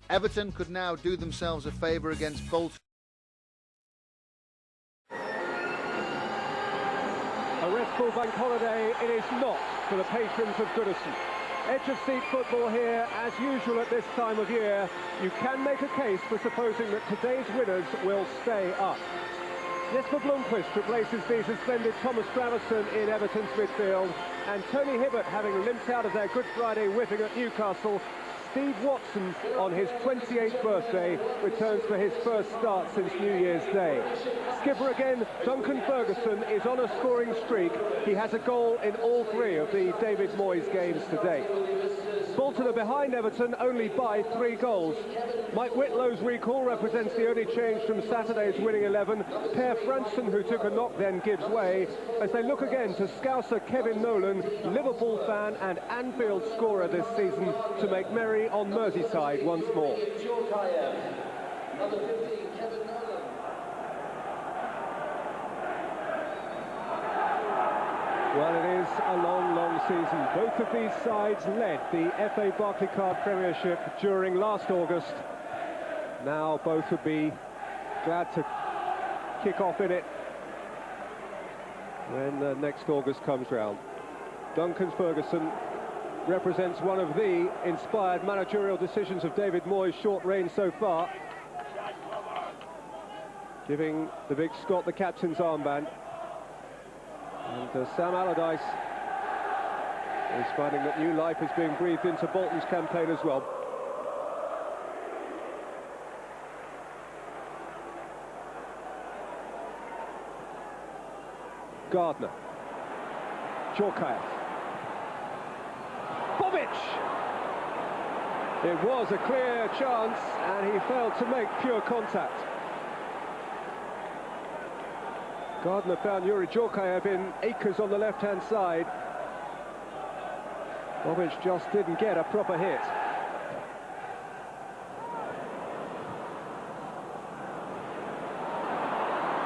Everton could now do themselves a favour against Bolton. A restful bank holiday it is not for the patrons of Goodison. Edge-of-seat football here, as usual at this time of year. You can make a case for supposing that today's winners will stay up. Jesper Blomqvist replaces the suspended Thomas Gravesen in Everton's midfield, and Tony Hibbert, having limped out of their Good Friday whipping at Newcastle, Steve Watson, on his 28th birthday, returns for his first start since New Year's Day. Skipper again, Duncan Ferguson, is on a scoring streak. He has a goal in all 3 of the David Moyes games today. Bolton are behind Everton only by 3 goals. Mike Whitlow's recall represents the only change from Saturday's winning 11. Per Fransson, who took a knock, then gives way, as they look again to Scouser Kevin Nolan, Liverpool fan and Anfield scorer this season, to make merry on Merseyside once more. Well, it is a long, long season. Both of these sides led the FA Barclaycard Premiership during last August. Now both would be glad to kick off in it when next August comes round. Duncan Ferguson represents one of the inspired managerial decisions of David Moyes' short reign so far, giving the big Scot the captain's armband. And Sam Allardyce is finding that new life is being breathed into Bolton's campaign as well. Gardner. Jorkaeff. Bobic! It was a clear chance and he failed to make pure contact. Gardner found Yuri Jorkaeff in acres on the left-hand side. Bobic just didn't get a proper hit.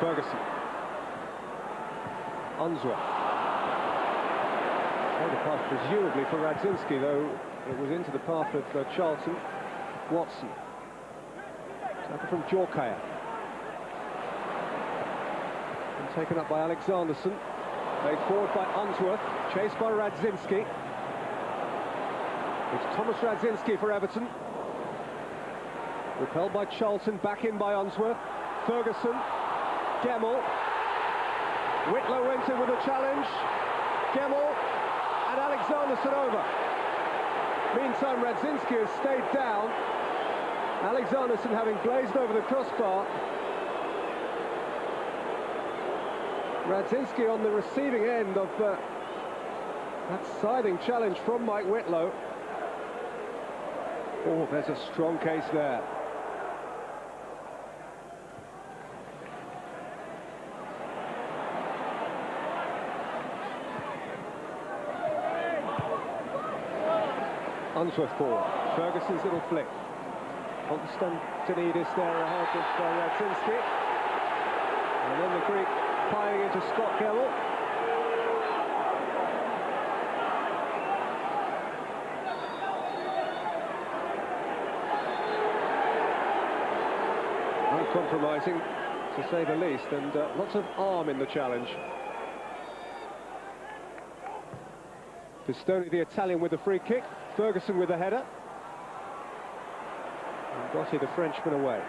Ferguson. Unsworth. The pass presumably for Radzinski, though it was into the path of Charlton. Watson. Tackle from Jorkaeff. Taken up by Alexanderson, played forward by Unsworth, chased by Radzinski. It's Thomas Radzinski for Everton. Repelled by Charlton, back in by Unsworth. Ferguson, Gemmell. Whitlow went in with a challenge. Gemmell and Alexanderson over. Meantime, Radzinski has stayed down. Alexanderson having blazed over the crossbar. Radzinski on the receiving end of that scything challenge from Mike Whitlow. Oh, there's a strong case there. Unsworth forward. Ferguson's little flick. Konstantinidis there ahead of Radzinski. And then the Greek piling into Scott Gemmell. Uncompromising, to say the least, and lots of arm in the challenge. Pistone, the Italian, with the free kick. Ferguson with the header. And Gotti, the Frenchman, away.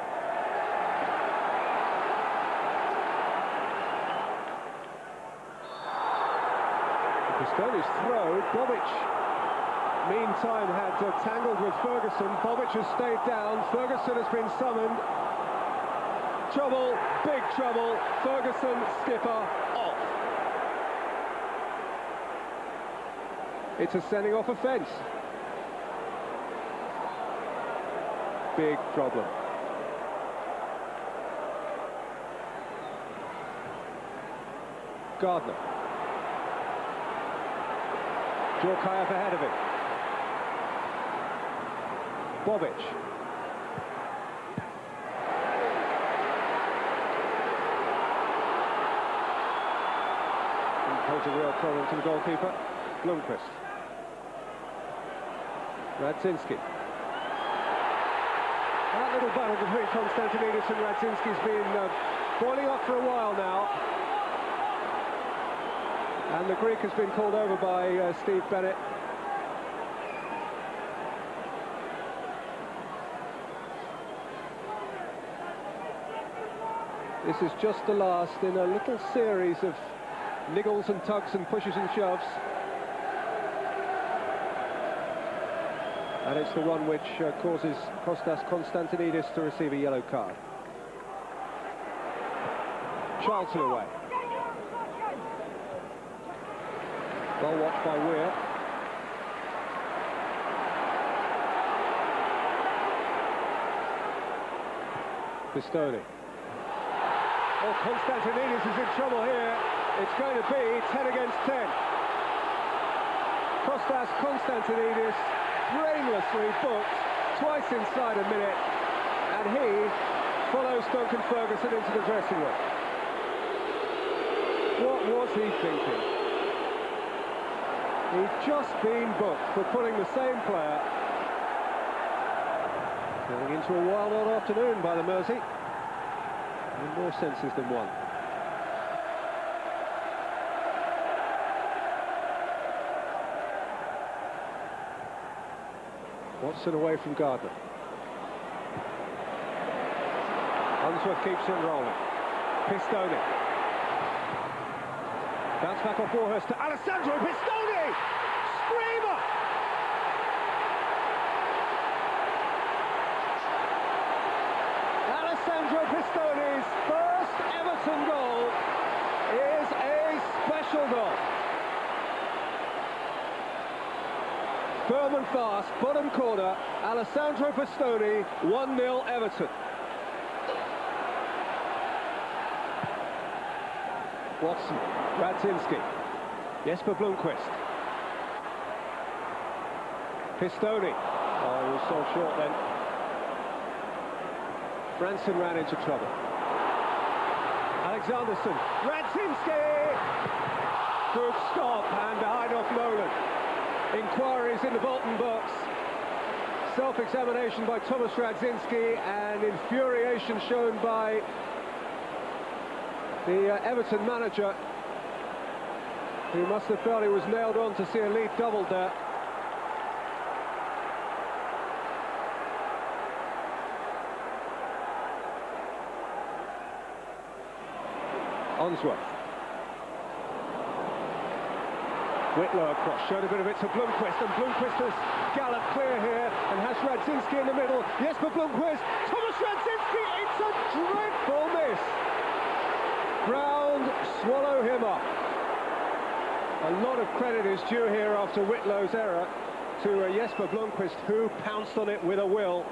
Pistone's throw. Bobic, meantime, had tangled with Ferguson. Bobic has stayed down. Ferguson has been summoned. Trouble, big trouble. Ferguson, skipper, off. It's a sending off offence. Big problem. Gardner. Jorkaeff ahead of him. Bobic. Poses a real problem to the goalkeeper. Blomqvist. Radzinski. That little battle between Konstantinidis and Radzinski's been boiling up for a while now. And the Greek has been called over by Steve Bennett. This is just the last in a little series of niggles and tugs and pushes and shoves. And it's the one which causes Kostas Konstantinidis to receive a yellow card. Charlton away. Well watched by Weir. Pistone. Oh, Konstantinidis is in trouble here. It's going to be 10 against 10. Kostas Konstantinidis brainlessly booked twice inside a minute, and he follows Duncan Ferguson into the dressing room. What was he thinking? He'd just been booked for putting the same player going into a wild old afternoon by the Mersey, in more senses than one. Watson away from Gardner. Unsworth keeps it rolling. Pistone. Bounce back off Warhurst to Alessandro Pistone! Screamer! Alessandro Pistone's first Everton goal is a special goal. Firm and fast, bottom corner, Alessandro Pistone, 1-0 Everton. Watson, Radzinski, Jesper Blomqvist. Pistone. Oh, he was so short then. Branson ran into trouble. Alexanderson, Radzinski! Good stop, and behind off Nolan. Inquiries in the Bolton box. Self-examination by Thomas Radzinski, and infuriation shown by the Everton manager, who must have felt he was nailed on to see a lead doubled there. Unsworth. Whitlow across, showed a bit of it to Blomqvist, and Blomqvist has galloped clear here and has Radzinski in the middle. Jesper Blomqvist, Thomas Radzinski, it's a dreadful miss. Ground swallow him up. A lot of credit is due here after Whitlow's error to Jesper Blomqvist, who pounced on it with a will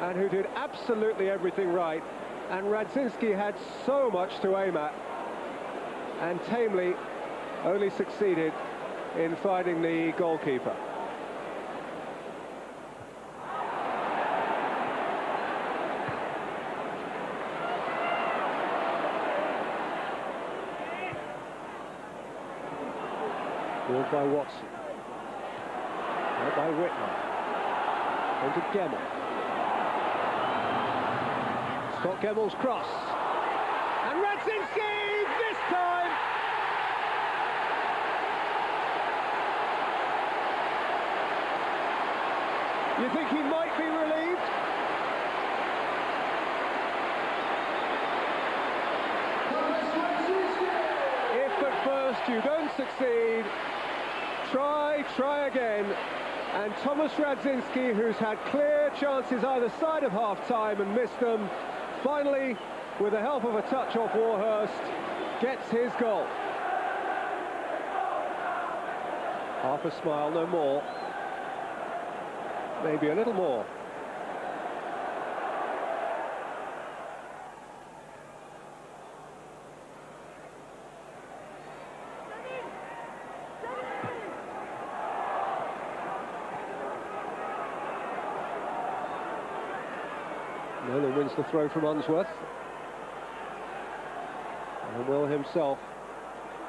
and who did absolutely everything right. And Radzinski had so much to aim at and tamely only succeeded in finding the goalkeeper. Ball by Watson. Now by Whitlow. Into Gemmell. Scott Gemmell's cross. And Radzinski this time! You think he might be relieved? If at first you don't succeed, try again. And Thomas Radzinski, who's had clear chances either side of half-time and missed them, finally, with the help of a touch off Warhurst, gets his goal. Half a smile, no more. Maybe a little more. Nolan wins the throw from Unsworth. And will himself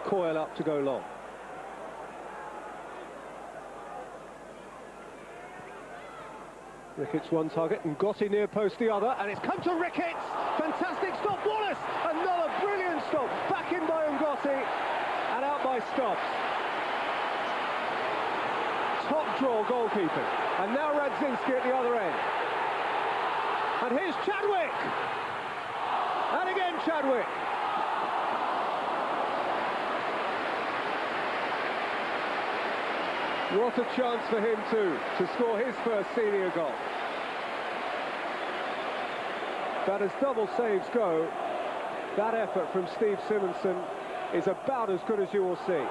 coil up to go long. Ricketts one target, and Gotti near post the other, and it's come to Ricketts. Fantastic stop, Wallace! Another brilliant stop. Back in by Ngotti, and out by Stubbs. Top draw goalkeeping. And now Radzinski at the other end. And here's Chadwick! And again Chadwick! What a chance for him too, to score his first senior goal. But as double saves go, that effort from Steve Simonson is about as good as you will see.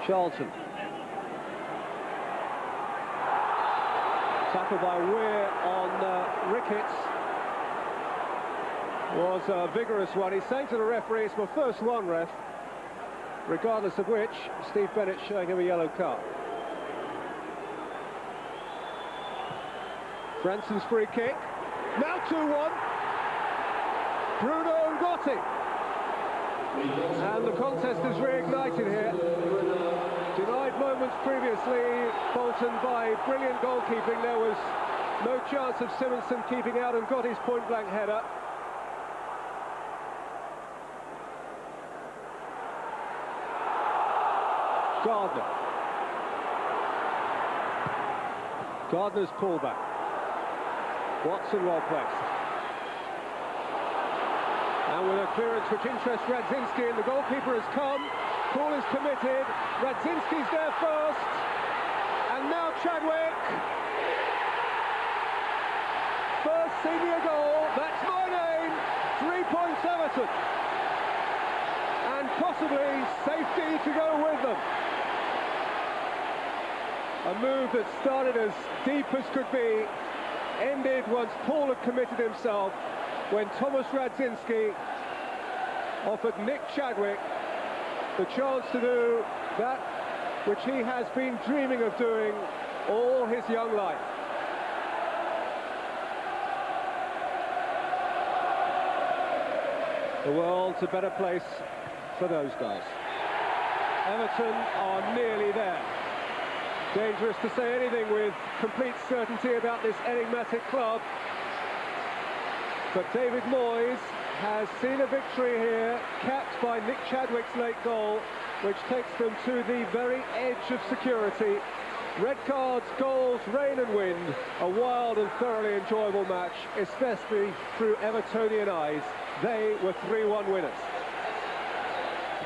Charlton. Tackle by Weir on Ricketts was a vigorous one. He's saying to the referee, it's my first one, ref. Regardless of which, Steve Bennett showing him a yellow card. Branson's free kick. Now 2-1. Bruno Ngotti. And the contest is reignited here. Denied moments previously, Bolton by brilliant goalkeeping. There was no chance of Simonson keeping out Ngotti's point-blank header. Gardner's pullback. Watson well placed. And with a clearance which interests Radzinski, and the goalkeeper has come. Ball is committed. Radzinski's there first. And now Chadwick. First senior goal. That's my name. 3 points Everton. And possibly safety to go with them. A move that started as deep as could be, ended once Paul had committed himself, when Thomas Radzinski offered Nick Chadwick the chance to do that which he has been dreaming of doing all his young life. The world's a better place for those guys. Everton are nearly there. Dangerous to say anything with complete certainty about this enigmatic club. But David Moyes has seen a victory here, capped by Nick Chadwick's late goal, which takes them to the very edge of security. Red cards, goals, rain and wind. A wild and thoroughly enjoyable match, especially through Evertonian eyes. They were 3-1 winners.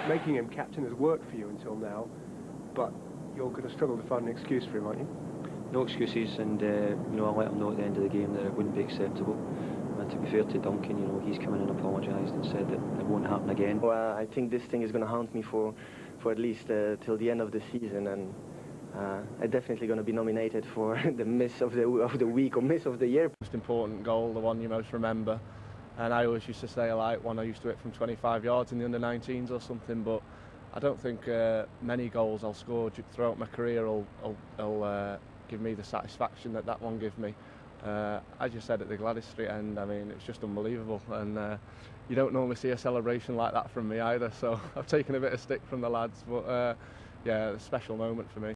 Making him captain has worked for you until now, but you're going to struggle to find an excuse for him, aren't you? No excuses, and you know, I let him know at the end of the game that it wouldn't be acceptable. And to be fair to Duncan, you know, he's come in and apologised and said that it won't happen again. Well, I think this thing is going to haunt me for at least till the end of the season, and I'm definitely going to be nominated for the miss of the week or miss of the year. Most important goal, the one you most remember, and I always used to say like one I used to hit from 25 yards in the under-19s or something, but I don't think many goals I'll score throughout my career will give me the satisfaction that that one gave me. As you said at the Gladys Street end, I mean, it's just unbelievable, and you don't normally see a celebration like that from me either, so I've taken a bit of stick from the lads, but yeah, a special moment for me.